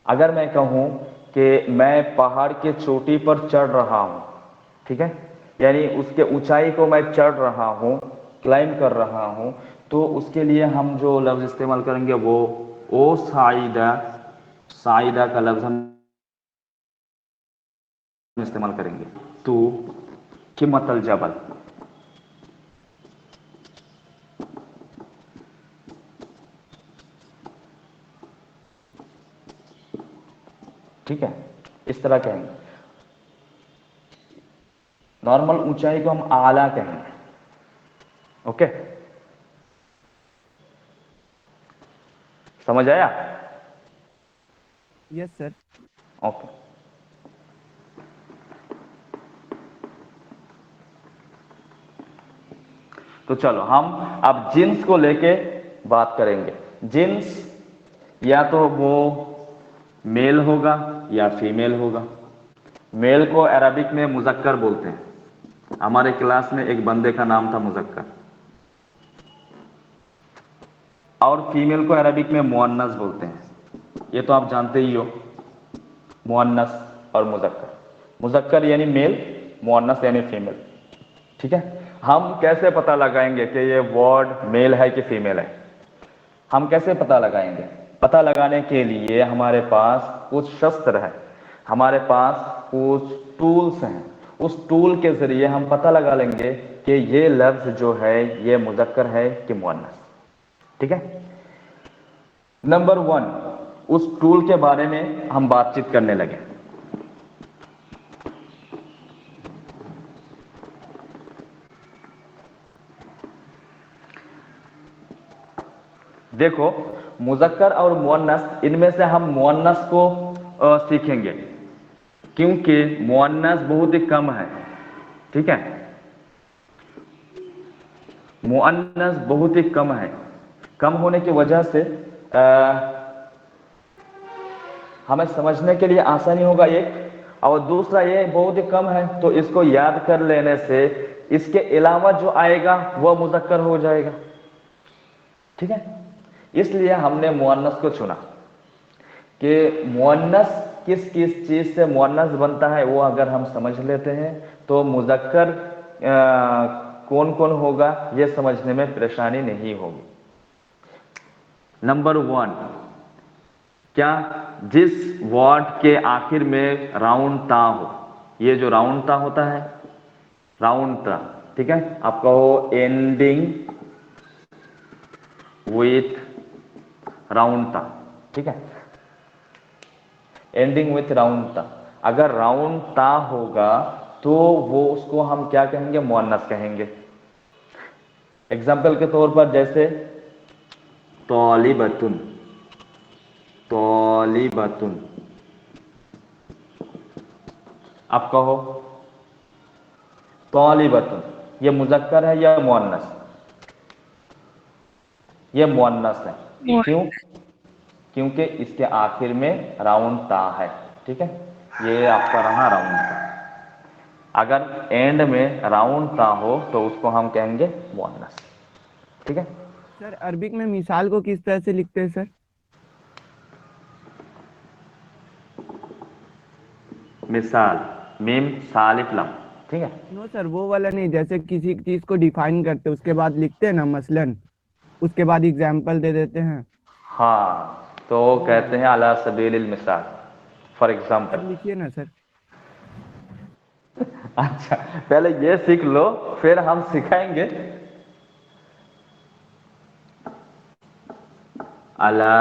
अगर मैं कहूं कि मैं पहाड़ के चोटी पर चढ़ रहा हूं, ठीक है, यानी उसके ऊंचाई को मैं चढ़ रहा हूं, क्लाइम कर रहा हूं, तो उसके लिए हम जो लफ्ज इस्तेमाल करेंगे वो ओ साइदा, साइदा का लफ्ज हम इस्तेमाल करेंगे। तो किमतल जबल, ठीक है, इस तरह कहेंगे। नॉर्मल ऊंचाई को हम आला कहेंगे, ओके। समझ आया? Yes sir. ओके। तो चलो हम अब जिन्स को लेके बात करेंगे। जिन्स या तो वो मेल होगा या फीमेल होगा। मेल को अरबिक में मुजक्कर बोलते हैं। हमारे क्लास में एक बंदे का नाम था मुजक्कर। और फीमेल को अरबिक में मुअन्नस बोलते हैं। ये तो आप जानते ही हो, मुअन्नस और मुजक्कर। मुजक्कर यानी मेल, मुअन्नस यानी फीमेल। ठीक है, हम कैसे पता लगाएंगे कि ये वर्ड मेल है कि फीमेल है? हम कैसे पता लगाएंगे? पता लगाने के लिए हमारे पास कुछ शस्त्र है, हमारे पास कुछ टूल्स हैं। उस टूल के जरिए हम पता लगा लेंगे कि ये लफ्ज जो है ये मुजक्कर है कि मुअन्नस। ठीक है, नंबर 1, उस टूल के बारे में हम बातचीत करने लगे। देखो, मुजक्कर और मुअन्नस, इनमें से हम मुअन्नस को सीखेंगे क्योंकि मुअन्नस बहुत ही कम है। ठीक है, मुअन्नस बहुत ही कम है। कम होने की वजह से हमें समझने के लिए आसानी होगा एक, और दूसरा ये बहुत ही कम है तो इसको याद कर लेने से इसके अलावा जो आएगा वह मुजक्कर हो जाएगा। ठीक है, इसलिए हमने मुअन्नस को चुना कि मुअन्नस किस किस चीज से मुअन्नस बनता है वो अगर हम समझ लेते हैं तो मुजक्कर कौन कौन होगा ये समझने में परेशानी नहीं होगी। नंबर 1, क्या जिस वर्ड के आखिर में राउंड ता हो, ये जो राउंड ता होता है, राउंड ता, ठीक है, आप कहो एंडिंग विथ राउंड ता। ठीक है, एंडिंग विथ राउंड ता। अगर राउंड ता होगा तो वो उसको हम क्या कहेंगे? मुअन्नस कहेंगे। एग्जाम्पल के तौर पर जैसे तौलिबतुन, तौलिबतुन, आप कहो तौलिबतुन, ये मुजक्कर है या मुअन्नस? ये मुअन्नस है। क्यों? क्योंकि इसके आखिर में राउंड ता है। ठीक है, ये आपका रहा राउंड ता। अगर एंड में राउंड ता हो तो उसको हम कहेंगे मुअन्नस। ठीक है, सर अरबिक में मिसाल को किस तरह से लिखते हैं सर? मिसाल, मीम सालिफ लम। ठीक है, नो सर, वो वाला नहीं, जैसे किसी चीज को डिफाइन करते उसके बाद लिखते हैं ना, मसलन उसके बाद एग्जाम्पल दे देते हैं। हाँ, तो कहते हैं अला सबीलिल मिसाल, फॉर सर एग्जाम्पल। लिखिए ना सर। अच्छा, पहले ये सीख लो फिर हम सिखाएंगे। अला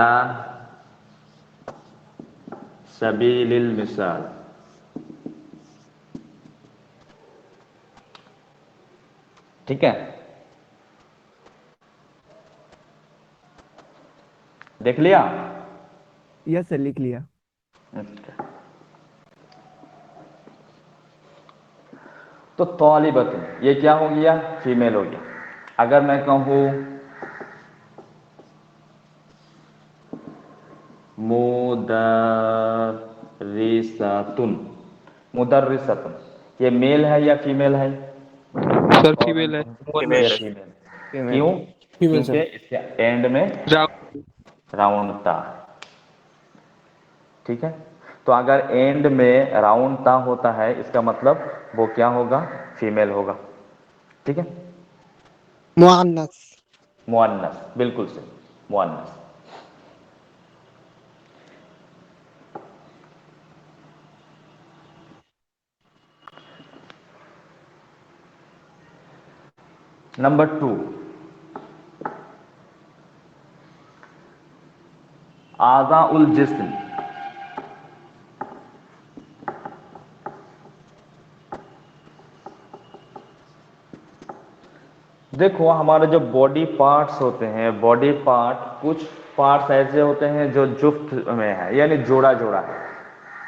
सबीलिल मिसाल। ठीक है, देख लिया? यस सर, लिख लिया। अच्छा। तो तौलिबतुन ये क्या हो गया? फीमेल हो गया। अगर मैं कहूं मुदर्रिसतुन, मुदर्रिसतुन, ये मेल है या फीमेल है? सर फीमेल है। फीमेल। क्यों? फीमेल क्योंकि इसके एंड में राउंड ता है। ठीक है, तो अगर एंड में राउंड ता होता है इसका मतलब वो क्या होगा? फीमेल होगा। ठीक है, मुअन्नस। मुअन्नस, बिल्कुल सही, मुअन्नस। नंबर 2, आज़ाउल जिस्म। देखो, हमारे जो बॉडी पार्ट्स होते हैं, बॉडी पार्ट, कुछ पार्ट्स ऐसे होते हैं जो जुफ्त में है, यानी जोड़ा जोड़ा है।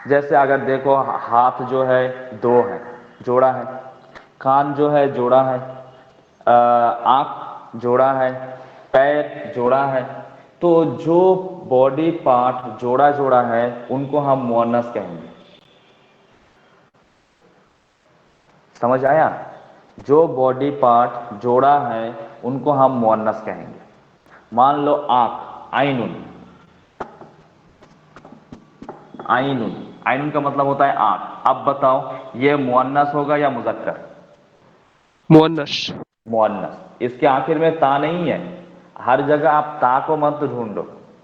जैसे अगर देखो, हाथ जो है 2 है, जोड़ा है। कान जो है जोड़ा है। आंख जोड़ा है, पैर जोड़ा है, तो जो बॉडी पार्ट जोड़ा जोड़ा है उनको हम मुअन्नस कहेंगे। समझ आया? जो बॉडी पार्ट जोड़ा है उनको हम मुअन्नस कहेंगे। मान लो आंख, आइनुन, आइनुन, आइनुन का मतलब होता है आंख। अब बताओ ये मुअन्नस होगा या मुजक्कर? मुअन्नस। मुअन्नस। इसके आखिर में ता नहीं है, हर जगह आप ता को मत ढूंढो,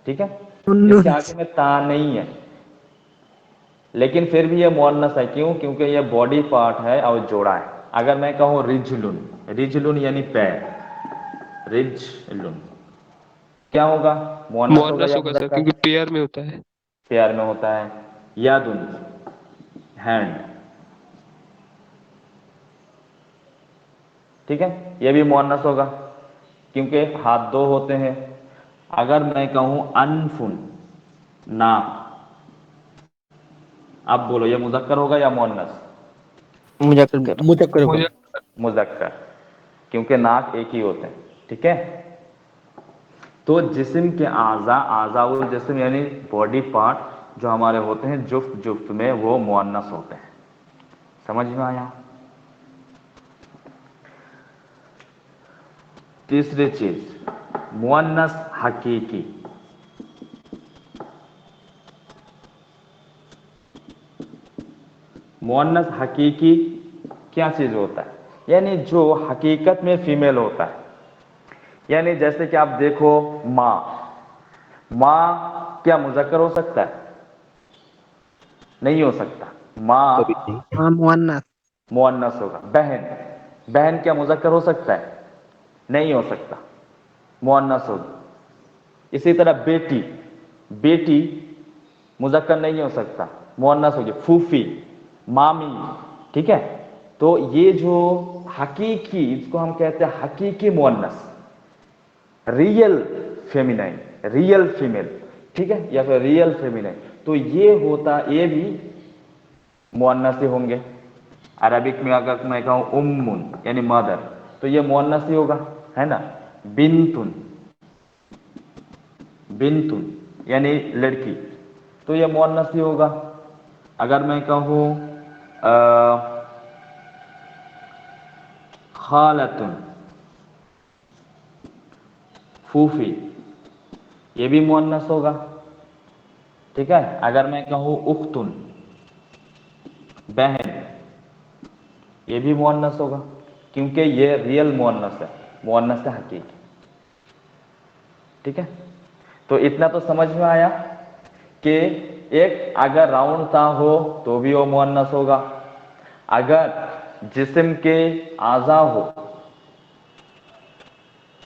ठीक है? इसके आखिर में ता नहीं है, लेकिन फिर भी ये मुअन्नस है। क्यों? क्योंकि ये बॉडी पार्ट है और जोड़ा है। अगर मैं कहूँ रिजलुन, रिजलुन यानी पैर, रिजलुन, क्या होगा? मुअन्नस होगा मुअन्नस या होगा सर, मुजक्कर? क्योंकि पेयर में होता है। पेयर में होता है। यादुन, हैंड, ठीक है? ये भी मुअन्नस होगा क्योंकि हाथ दो होते हैं। अगर मैं कहूं अनफुन, नाक, अब बोलो ये मुजक्कर होगा या मुअन्नस? मुजक्कर। मुजक्कर होगा। मुझे मुजक्कर, क्योंकि नाक एक ही होते हैं, ठीक है? तो जिस्म के आज़ा, आज़ाउल जिस्म यानी बॉडी पार्ट जो हमारे होते हैं जुफ्त जुफ्त में, वो मुअन्नस होते हैं। समझ में आया? तीसरी चीज, मुअन्नस हकीकी। मुअन्नस हकीकी क्या चीज होता है? यानी जो हकीकत में फीमेल होता है। यानी जैसे कि आप देखो माँ, माँ क्या मुजक्कर हो सकता है? नहीं हो सकता। माँ हाँ मुअन्नस। मुअन्नस होगा। बहन, बहन क्या मुजक्कर हो सकता है? नहीं हो सकता, मुअन्नस होगा। इसी तरह बेटी, बेटी मुजक्कर नहीं हो सकता, मुअन्नस होगी। फूफी, मामी, ठीक है? तो ये जो हकीकी, इसको हम कहते हैं हकीकी मुअन्नस, रियल फेमिनाइन, रियल फीमेल, ठीक है? या फिर रियल फेमिनाइन, तो ये होता, ये भी मुअन्नस ही होंगे। अरबिक में अगर मैं कहूं उम्मुन यानी मदर, तो ये मुअन्नस ही होगा, है ना? बिंतुन, बिंतुन यानी लड़की, तो ये मुअन्नस ही होगा। अगर मैं कहूं खालतुन, फूफी, ये भी मुअन्नस होगा, ठीक है? अगर मैं कहूं उख्तुन, बहन, ये भी मुअन्नस होगा, क्योंकि ये रियल मुअन्नस है, मुअन्नस है हकीकी, ठीक है? तो इतना तो समझ में आया कि एक अगर राउंड ता हो तो भी वो मुअन्नस होगा, अगर जिस्म के आज़ा हो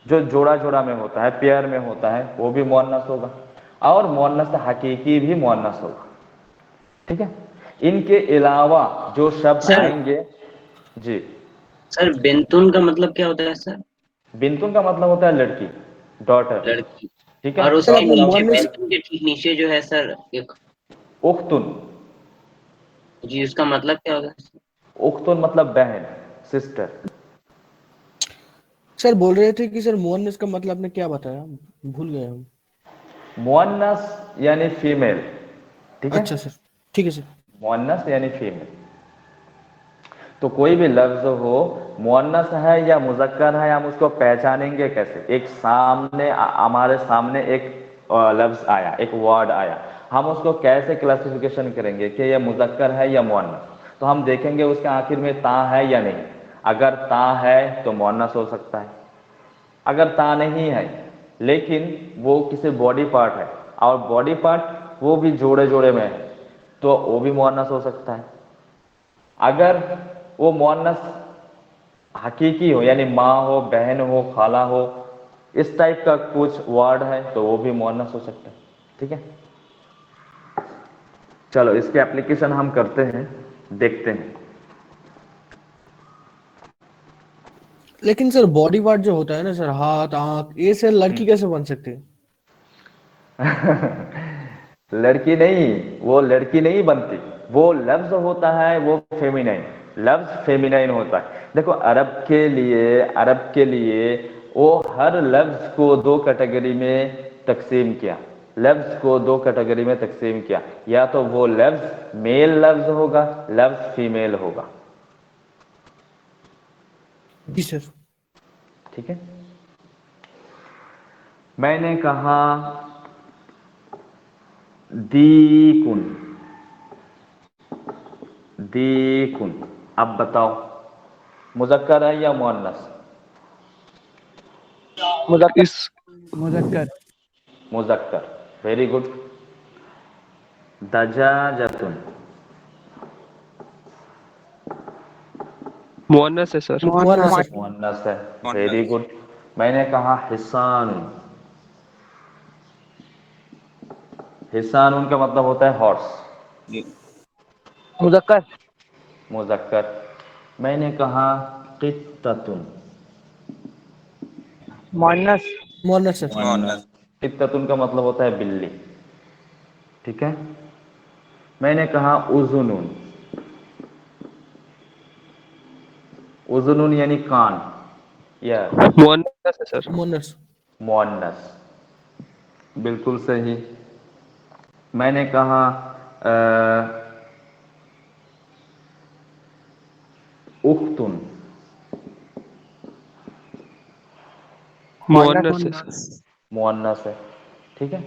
जो जोड़ा जोड़ा में होता है, पेयर में होता है, वो भी मुअन्नस होगा, और मुअन्नस हकीकी भी मुअन्नस होगा, ठीक है? इनके अलावा जो शब्द सर, आएंगे, जी। सर बिंतुन का मतलब क्या होता है सर? बिंतुन का मतलब होता है लड़की, डॉटर, लड़की। ठीक और है? सर उसके आपने नीचे, मुअन्नस, बिंतुन के ठीक नीचे जो है सर एक, उख्तुन, जी उसका मतलब क्या होता है? उख्तुन मतलब बहन, सिस्टर। सर बोल रहे थे कि सर मुअन्नस का मतलब आपने क्या बताया, भूल गए हम। मुअन्नस यानी फीमेल, ठीक है? अच्छा सर, ठीक है सर। मुअन्नस यानी फीमेल। तो कोई भी लफ्ज हो, मुअन्नस है या मुजक्कर है, हम उसको पहचानेंगे कैसे? एक सामने, हमारे सामने एक लफ्ज आया, एक वर्ड आया, हम उसको कैसे क्लासिफिकेशन करेंगे कि यह मुजक्कर है या मुअन्नस? तो हम देखेंगे उसके आखिर में ता है या नहीं। अगर ता है तो मुअन्नस हो सकता है, अगर ता नहीं है लेकिन वो किसी बॉडी पार्ट है और बॉडी पार्ट वो भी जोड़े जोड़े में है, तो वो भी मुअन्नस हो सकता है। अगर वो मुअन्नस हकीकी हो, यानी माँ हो, बहन हो, खाला हो, इस टाइप का कुछ वर्ड है, तो वो भी मुअन्नस हो सकता है, ठीक है? चलो इसके एप्लीकेशन हम करते हैं, देखते हैं। लेकिन सर बॉडी पार्ट जो होता है ना सर, हाथ, आंख, ये सर लड़की कैसे बन सकते हैं? लड़की नहीं, वो लड़की नहीं बनती, वो लफ्ज होता है, वो फेमिनाइन, लफ्ज फेमिनाइन होता है। देखो अरब के लिए वो हर लफ्ज को दो कैटेगरी में तकसीम किया, लफ्ज को दो कैटेगरी में तकसीम किया, या तो वो लफ्ज मेल लफ्ज होगा, लफ्ज फीमेल होगा। जी सर। ठीक है, मैंने कहा दीकुन, दीकुन, अब बताओ मुज़क्कर है या मुअन्नस? इस मुजक्कर। मुज़क्कर, वेरी गुड। दजाजतुन, मुअन्नस है सर। मुअन्नस। मुअन्नस है, वेरी गुड। मैंने कहा हिसान, हिसान उनका मतलब होता है हॉर्स, मुजक्कर। मुज़क्कर। मैंने कहा क़ित्ततुन, मुअन्नस। मुअन्नस सर। मुअन्नस। क़ित्ततुन का मतलब होता है बिल्ली। ठीक है, मैंने कहा उज़ुनुन, उज़ुनुन यानी कान, या मुअन्नस है सर। मुअन्नस। मुअन्नस, बिल्कुल सही। मैंने कहा उख्तुन, मुअन्नस है सर। मुअन्नस है। ठीक है,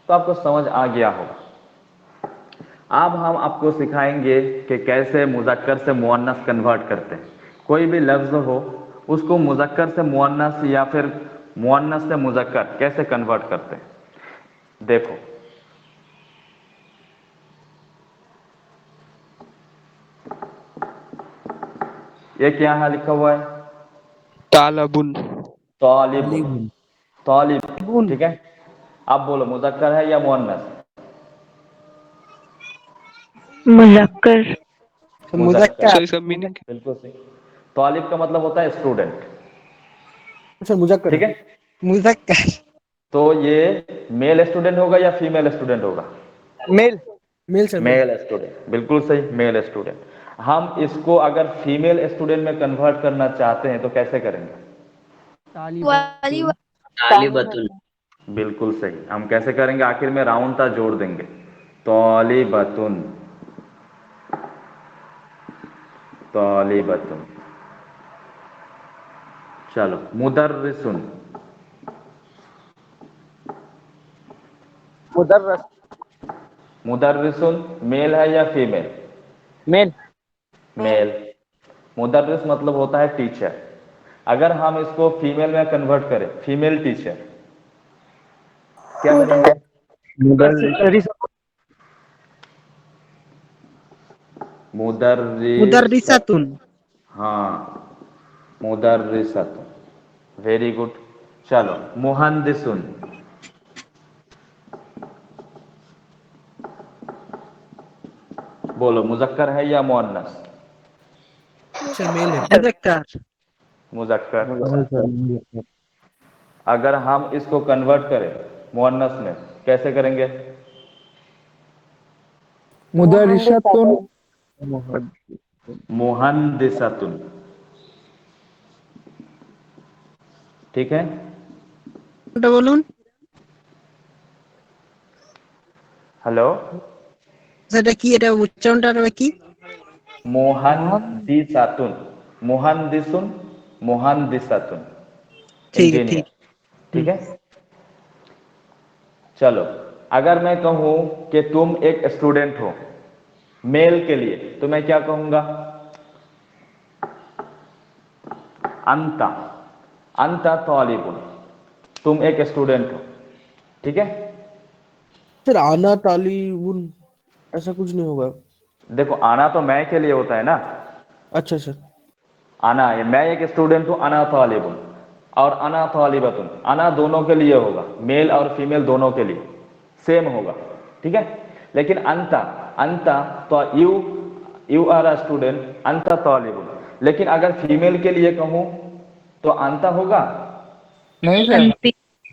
तो आपको समझ आ गया होगा। अब हम आपको सिखाएंगे कि कैसे मुज़क्कर से मुअन्नस कन्वर्ट करते हैं। कोई भी लफ्ज़ हो उसको मुज़क्कर से मुअन्नस या फिर मुअन्नस से मुज़क्कर कैसे कन्वर्ट करते हैं, देखो। ये क्या है लिखा हुआ है? तालाबुन। तालिबुन, तालिब। ठीक है, अब बोलो मुज़क्कर है या मुअन्नस? मुजक्कर। मुज़क्कर, सर इसका मीनिंग बिल्कुल सही। तालिब का मतलब होता है स्टूडेंट। सर मुजक्कर। ठीक है, मुजक्कर। तो ये मेल स्टूडेंट होगा या फीमेल स्टूडेंट होगा? Male. Male sir. Male student, बिल्कुल सही, मेल स्टूडेंट। हम इसको अगर फीमेल स्टूडेंट में कन्वर्ट करना चाहते हैं तो कैसे करेंगे? वाली तालिबतुन। बिल्कुल सही। हम कैसे करेंगे? आखिर में राउंड ता जोड़ देंगे, तालिबतुन, तालिबतुन। चलो मुदर्रिसुन, मुदर्रस। मुदर्रिसुन मेल है या फीमेल? मेल। मेल। मुदर्रिस मतलब होता है टीचर। अगर हम इसको फीमेल में कन्वर्ट करें, फीमेल टीचर, क्या करेंगे? मुदर्रिस। मुदर्रिस, मुदर्रिसतुन। हाँ, मुदर्रिसतुन, वेरी गुड। चलो मुहंदिसुन, बोलो मुज़क्कर है या मुअन्नस? सर मेल है। मुजक्कर। मुज़क्कर। अगर हम इसको कन्वर्ट करें मुअन्नस में कैसे करेंगे? मुदर्रिसतुन। मुहंदिसतुन। ठीक है, বলুন। हेलो, সেটা কি, এটা উচ্চারণটা কি? मुहंदिसतुन, मुहंदिसुन, मुहंदिसतुन, ठीक है, इंजीनियर। ठीक। ठीक है, चलो अगर मैं कहूं कि तुम एक स्टूडेंट हो मेल के लिए, तो मैं क्या कहूंगा? अंता, अंता तालिबुन, तुम एक स्टूडेंट हो। ठीक है, सर आना तालिबुन ऐसा कुछ नहीं होगा। देखो आना तो मैं के लिए होता है ना, अच्छा सर। आना है, मैं एक स्टूडेंट हूं, अना तालिबुन, और अना तालिबतुन, अना दोनों के लिए होगा, मेल और फीमेल दोनों के लिए सेम होगा। ठीक है, लेकिन अंता, अंता तो यू आर अ स्टूडेंट, अंता तालिबुन। लेकिन अगर फीमेल के लिए कहूं तो अंता होगा? नहीं सर,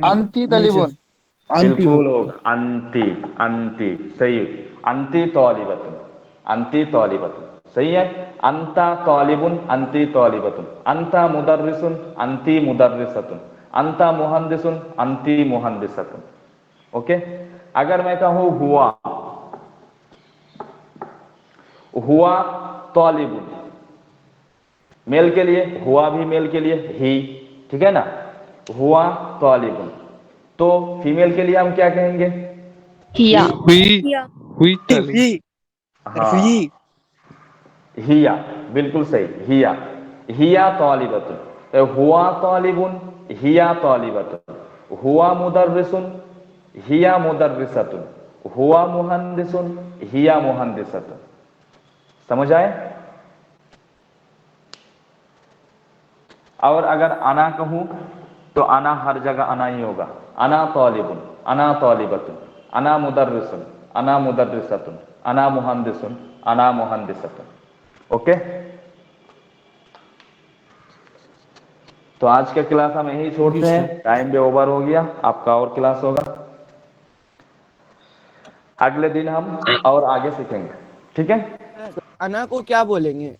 अंती तालिबुन। आंटी बिल्कुल होगा। होगा, अंती, अंती, सही, अंती तालिबतुन, अंती तालिबतुन, सही है। अंता तालिबुन अंती तालिबतुन, अंता मुदर्रिसुन अंती मुदर्रिसतुन, अंता मुहंदिसुन अंती मुहंदिसतुन। ओके। अगर मैं कहूं हुआ, हुआ तालिबुन, मेल के लिए, हुआ भी मेल के लिए ही, ठीक है ना, हुआ तालिबुन। तो फीमेल के लिए हम क्या कहेंगे? हिया हुई तालिब। ही हाँ, ही हिया, बिल्कुल सही, हिया, हिया तालिबतुन। तो हुआ तालिबुन, हिया तालिबतुन, हुआ मुदर्रिसुन, हिया मुदर्रिसतुन, हुआ मुहंदिसुन, हिया मुहंदिसतुन। समझ आए? और अगर अना कहूं तो अना हर जगह अना ही होगा। अना तालिबुन, अना तालिबतुन, अना मुदर्रिसुन, अना मुदर्रिसतुन, अना मुहंदिसुन, अना मुहंदिसतुन। ओके। तो आज का क्लास हम यही छोड़ते हैं, टाइम भी ओवर हो गया, आपका और क्लास होगा अगले दिन हम और आगे सीखेंगे, ठीक है। अना को क्या बोलेंगे?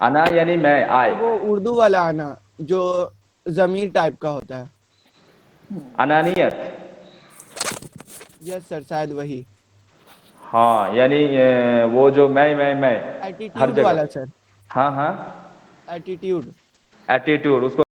अना यानी मैं, आए। वो उर्दू वाला आना जो जमीर टाइप का होता है। अनानियत, यस सर, शायद वही। हाँ, यानी वो जो मैं हर एटीट्यूड वाला जगह। सर, हाँ हाँ, एटीट्यूड। एटीट्यूड, उसको